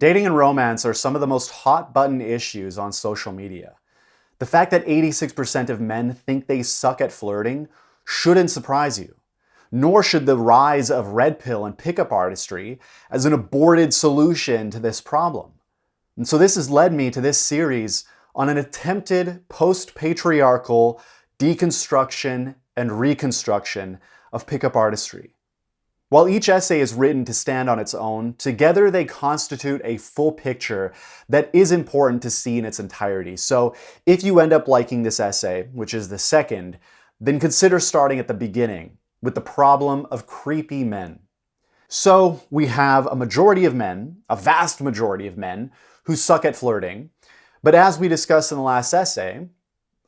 Dating and romance are some of the most hot button issues on social media. The fact that 86% of men think they suck at flirting shouldn't surprise you, nor should the rise of red pill and pickup artistry as an aborted solution to this problem. And so this has led me to this series on an attempted post-patriarchal deconstruction and reconstruction of pickup artistry. While each essay is written to stand on its own, together they constitute a full picture that is important to see in its entirety. So if you end up liking this essay, which is the second, then consider starting at the beginning with the problem of creepy men. So we have a majority of men, a vast majority of men, who suck at flirting, but as we discussed in the last essay,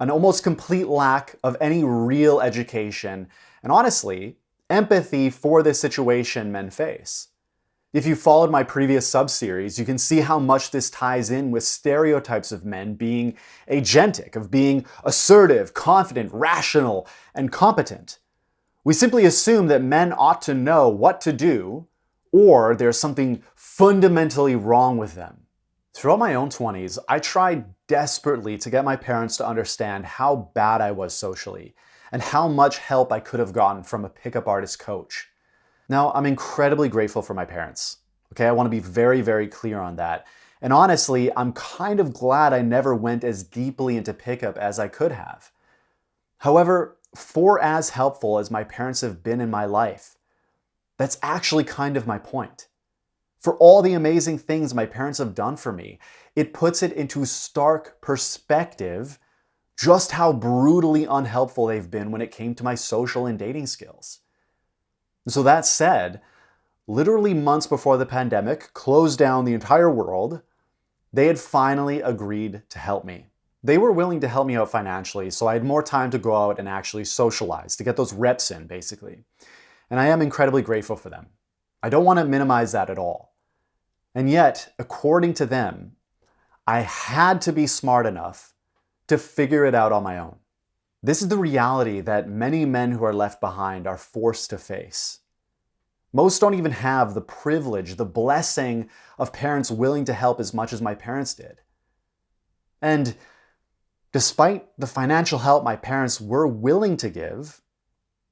an almost complete lack of any real education, and honestly, empathy for the situation men face. If you followed my previous sub-series, you can see how much this ties in with stereotypes of men being agentic, of being assertive, confident, rational, and competent. We simply assume that men ought to know what to do, or there's something fundamentally wrong with them. Throughout my own 20s, I tried desperately to get my parents to understand how bad I was socially, and how much help I could have gotten from a pickup artist coach. Now, I'm incredibly grateful for my parents. Okay, I want to be very, very clear on that. And honestly, I'm kind of glad I never went as deeply into pickup as I could have. However, for as helpful as my parents have been in my life, that's actually kind of my point. For all the amazing things my parents have done for me, it puts it into stark perspective just how brutally unhelpful they've been when it came to my social and dating skills. So that said, literally months before the pandemic closed down the entire world, they had finally agreed to help me. They were willing to help me out financially, so I had more time to go out and actually socialize, to get those reps in, basically. And I am incredibly grateful for them. I don't want to minimize that at all. And yet, according to them, I had to be smart enough to figure it out on my own. This is the reality that many men who are left behind are forced to face. Most don't even have the privilege, the blessing of parents willing to help as much as my parents did. And despite the financial help my parents were willing to give,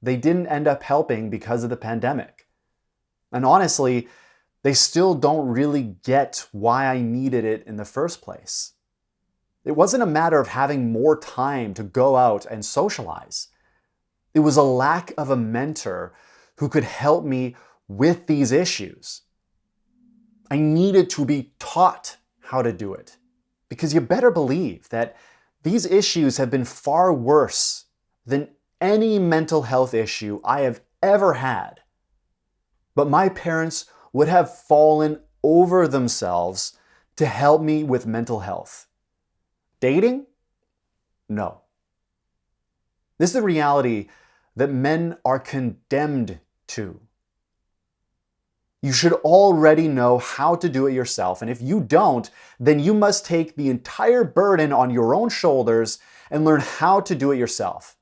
they didn't end up helping because of the pandemic. And honestly, they still don't really get why I needed it in the first place. It wasn't a matter of having more time to go out and socialize. It was a lack of a mentor who could help me with these issues. I needed to be taught how to do it, because you better believe that these issues have been far worse than any mental health issue I have ever had. But my parents would have fallen over themselves to help me with mental health. Dating? No. This is the reality that men are condemned to. You should already know how to do it yourself, and if you don't, then you must take the entire burden on your own shoulders and learn how to do it yourself.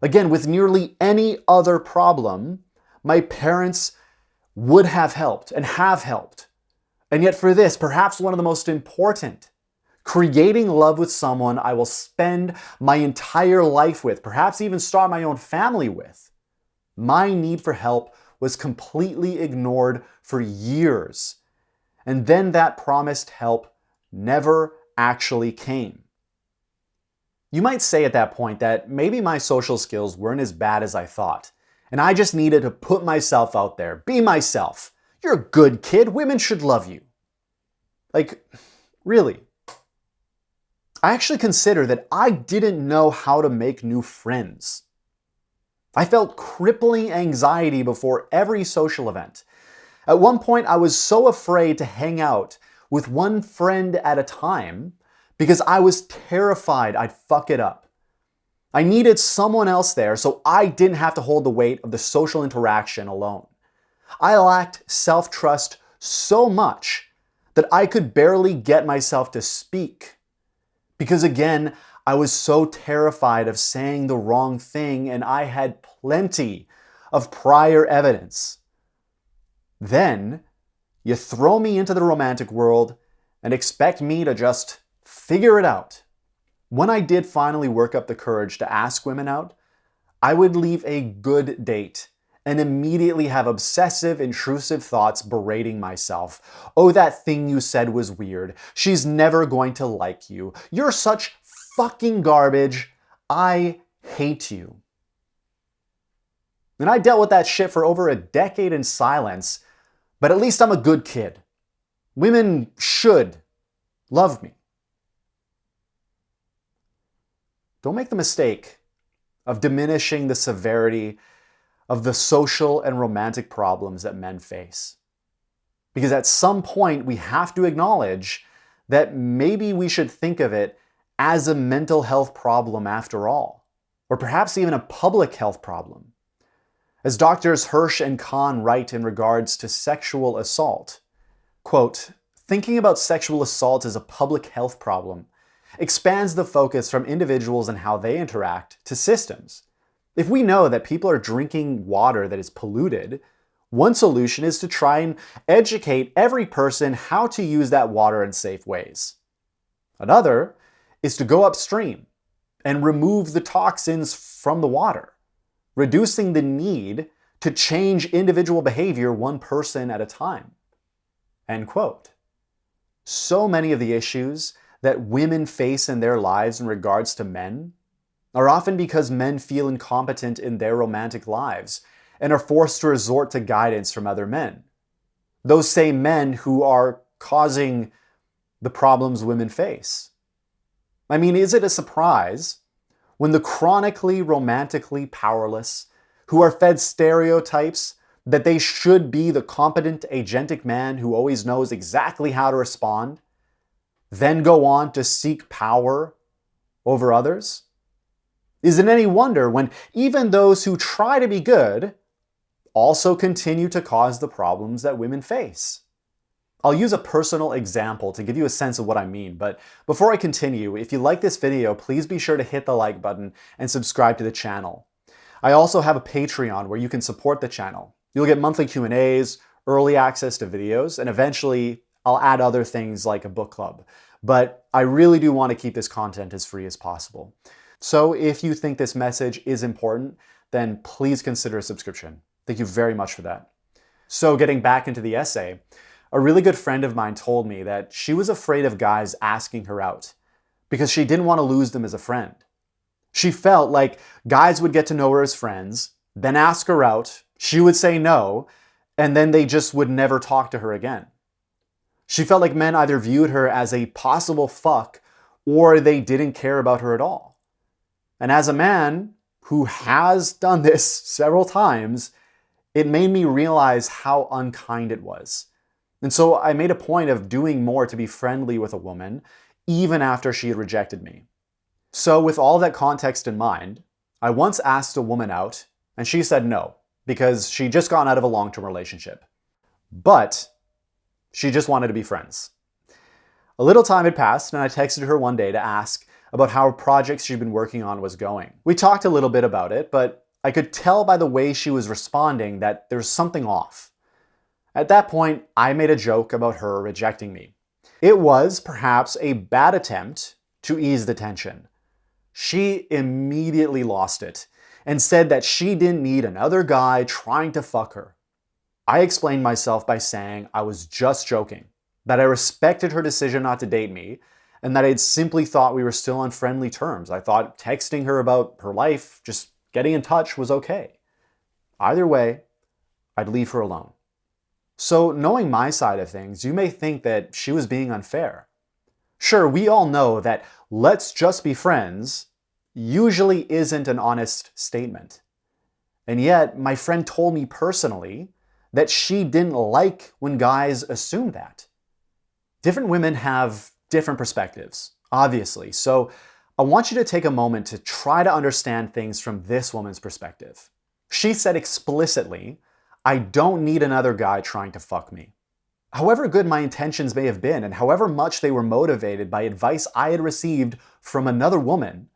Again, with nearly any other problem, my parents would have helped and have helped. And yet for this, perhaps one of the most important, creating love with someone I will spend my entire life with, perhaps even start my own family with, my need for help was completely ignored for years. And then that promised help never actually came. You might say at that point that maybe my social skills weren't as bad as I thought, and I just needed to put myself out there, be myself. You're a good kid, women should love you. Like, really? I actually consider that I didn't know how to make new friends. I felt crippling anxiety before every social event. At one point, I was so afraid to hang out with one friend at a time because I was terrified I'd fuck it up. I needed someone else there so I didn't have to hold the weight of the social interaction alone. I lacked self-trust so much that I could barely get myself to speak. Because again, I was so terrified of saying the wrong thing, and I had plenty of prior evidence. Then You throw me into the romantic world and expect me to just figure it out. When I did finally work up the courage to ask women out, I would leave a good date and immediately have obsessive, intrusive thoughts berating myself. Oh, that thing you said was weird. She's never going to like you. You're such fucking garbage. I hate you. And I dealt with that shit for over a decade in silence, but at least I'm a good kid. Women should love me. Don't make the mistake of diminishing the severity of the social and romantic problems that men face. Because at some point, we have to acknowledge that maybe we should think of it as a mental health problem after all, or perhaps even a public health problem. As doctors Hirsch and Kahn write in regards to sexual assault, quote, thinking about sexual assault as a public health problem expands the focus from individuals and how they interact to systems. If we know that people are drinking water that is polluted, one solution is to try and educate every person how to use that water in safe ways. Another is to go upstream and remove the toxins from the water, reducing the need to change individual behavior one person at a time. End quote. So many of the issues that women face in their lives in regards to men are often because men feel incompetent in their romantic lives and are forced to resort to guidance from other men. Those same men who are causing the problems women face. I mean, is it a surprise when the chronically romantically powerless, who are fed stereotypes that they should be the competent agentic man who always knows exactly how to respond, then go on to seek power over others? Is it any wonder when even those who try to be good also continue to cause the problems that women face? I'll use a personal example to give you a sense of what I mean, but before I continue, if you like this video, please be sure to hit the like button and subscribe to the channel. I also have a Patreon where you can support the channel. You'll get monthly Q&As, early access to videos, and eventually I'll add other things like a book club. But I really do want to keep this content as free as possible. So if you think this message is important, then please consider a subscription. Thank you very much for that. So getting back into the essay, a really good friend of mine told me that she was afraid of guys asking her out because she didn't want to lose them as a friend. She felt like guys would get to know her as friends, then ask her out, she would say no, and then they just would never talk to her again. She felt like men either viewed her as a possible fuck or they didn't care about her at all. And as a man who has done this several times, it made me realize how unkind it was. And so I made a point of doing more to be friendly with a woman, even after she had rejected me. So with all that context in mind, I once asked a woman out, and she said no, because she'd just gotten out of a long-term relationship. But she just wanted to be friends. A little time had passed, and I texted her one day to ask about how projects she'd been working on was going. We talked a little bit about it, but I could tell by the way she was responding that there's something off. At that point, I made a joke about her rejecting me. It was perhaps a bad attempt to ease the tension. She immediately lost it and said that she didn't need another guy trying to fuck her. I explained myself by saying I was just joking, that I respected her decision not to date me, and that I'd simply thought we were still on friendly terms. I thought texting her about her life, just getting in touch, was okay. Either way, I'd leave her alone. So knowing my side of things, you may think that she was being unfair. Sure, we all know that "let's just be friends" usually isn't an honest statement. And yet, my friend told me personally that she didn't like when guys assumed that. Different women have different perspectives, obviously, so I want you to take a moment to try to understand things from this woman's perspective. She said explicitly, "I don't need another guy trying to fuck me." However good my intentions may have been, and however much they were motivated by advice I had received from another woman,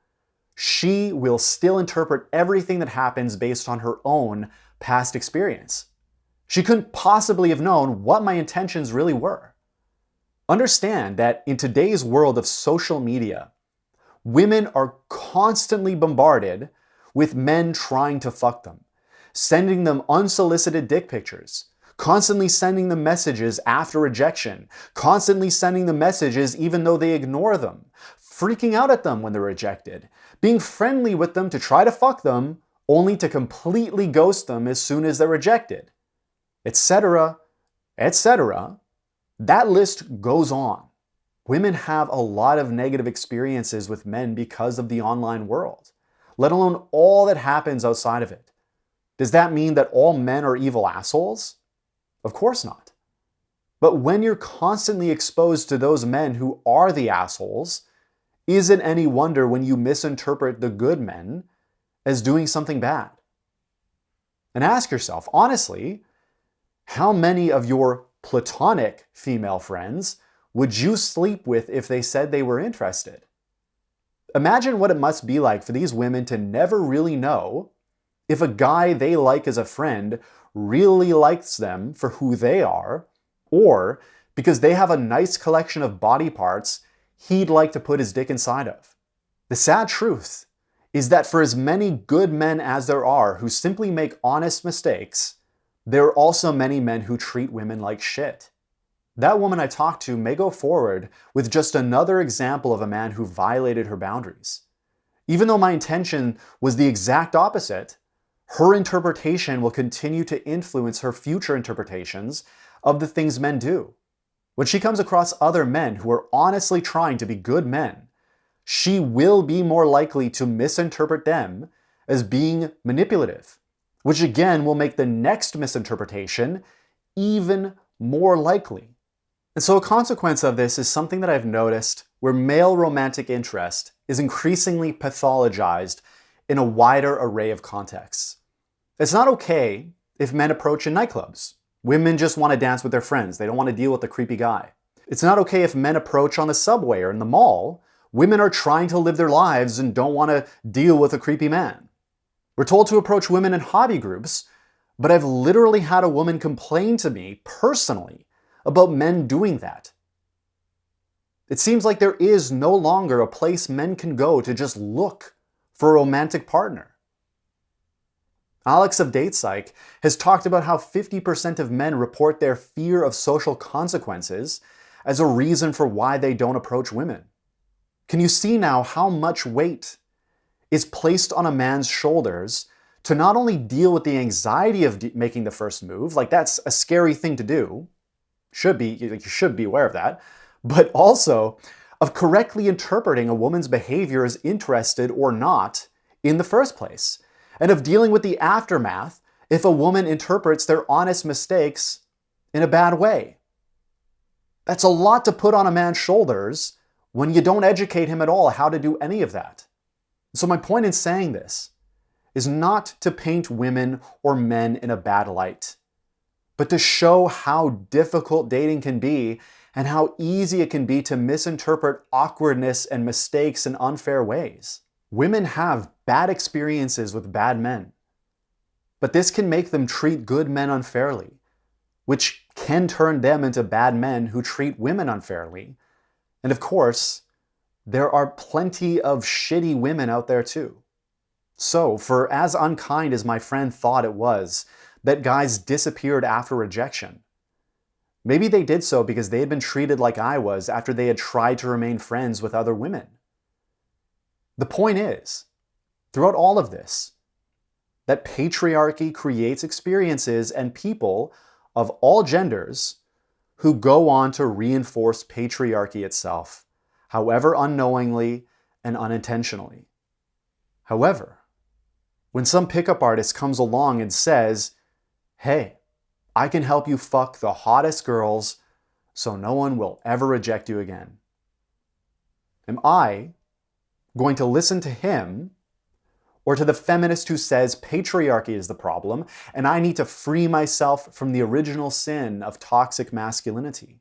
she will still interpret everything that happens based on her own past experience. She couldn't possibly have known what my intentions really were. Understand that in today's world of social media, women are constantly bombarded with men trying to fuck them, sending them unsolicited dick pictures, constantly sending them messages after rejection, constantly sending them messages even though they ignore them, freaking out at them when they're rejected, being friendly with them to try to fuck them, only to completely ghost them as soon as they're rejected, etc., etc. That list goes on. Women have a lot of negative experiences with men because of the online world, let alone all that happens outside of it. Does that mean that all men are evil assholes? Of course not. But when you're constantly exposed to those men who are the assholes, isn't any wonder when you misinterpret the good men as doing something bad. And ask yourself, honestly, how many of your platonic female friends would you sleep with if they said they were interested? Imagine what it must be like for these women to never really know if a guy they like as a friend really likes them for who they are, or because they have a nice collection of body parts he'd like to put his dick inside of. The sad truth is that for as many good men as there are who simply make honest mistakes, there are also many men who treat women like shit. That woman I talked to may go forward with just another example of a man who violated her boundaries. Even though my intention was the exact opposite, her interpretation will continue to influence her future interpretations of the things men do. When she comes across other men who are honestly trying to be good men, she will be more likely to misinterpret them as being manipulative, which again will make the next misinterpretation even more likely. And so a consequence of this is something that I've noticed where male romantic interest is increasingly pathologized in a wider array of contexts. It's not okay if men approach in nightclubs. Women just want to dance with their friends. They don't want to deal with the creepy guy. It's not okay if men approach on the subway or in the mall. Women are trying to live their lives and don't want to deal with a creepy man. We're told to approach women in hobby groups, but I've literally had a woman complain to me personally about men doing that. It seems like there is no longer a place men can go to just look for a romantic partner. Alex of DatePsych has talked about how 50% of men report their fear of social consequences as a reason for why they don't approach women. Can you see now how much weight is placed on a man's shoulders to not only deal with the anxiety of making the first move, like that's a scary thing to do, you should be aware of that, but also of correctly interpreting a woman's behavior as interested or not in the first place, and of dealing with the aftermath if a woman interprets their honest mistakes in a bad way. That's a lot to put on a man's shoulders when you don't educate him at all how to do any of that. So my point in saying this is not to paint women or men in a bad light, but to show how difficult dating can be and how easy it can be to misinterpret awkwardness and mistakes in unfair ways. Women have bad experiences with bad men, but this can make them treat good men unfairly, which can turn them into bad men who treat women unfairly. And of course, there are plenty of shitty women out there too. So, for as unkind as my friend thought it was that guys disappeared after rejection, maybe they did so because they had been treated like I was after they had tried to remain friends with other women. The point is, throughout all of this, that patriarchy creates experiences and people of all genders who go on to reinforce patriarchy itself, however unknowingly and unintentionally. However, when some pickup artist comes along and says, "Hey, I can help you fuck the hottest girls so no one will ever reject you again," am I going to listen to him or to the feminist who says patriarchy is the problem and I need to free myself from the original sin of toxic masculinity?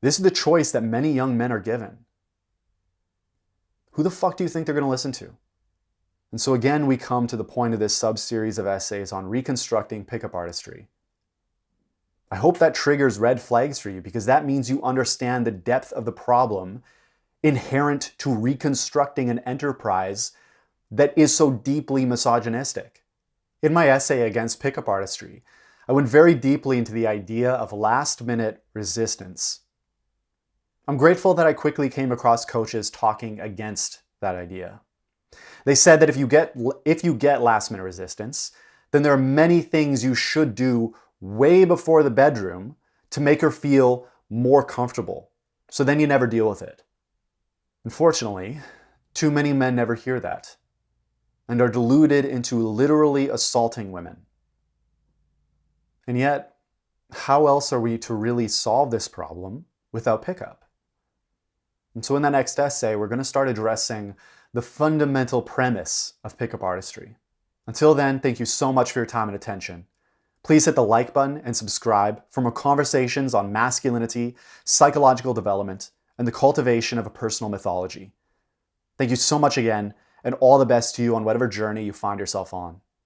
This is the choice that many young men are given. Who the fuck do you think they're going to listen to? And so again, we come to the point of this sub-series of essays on reconstructing pickup artistry. I hope that triggers red flags for you, because that means you understand the depth of the problem inherent to reconstructing an enterprise that is so deeply misogynistic. In my essay against pickup artistry, I went very deeply into the idea of last-minute resistance. I'm grateful that I quickly came across coaches talking against that idea. They said that if you get last-minute resistance, then there are many things you should do way before the bedroom to make her feel more comfortable, so then you never deal with it. Unfortunately, too many men never hear that and are deluded into literally assaulting women. And yet, how else are we to really solve this problem without pickup? And so in the next essay, we're going to start addressing the fundamental premise of pickup artistry. Until then, thank you so much for your time and attention. Please hit the like button and subscribe for more conversations on masculinity, psychological development, and the cultivation of a personal mythology. Thank you so much again, and all the best to you on whatever journey you find yourself on.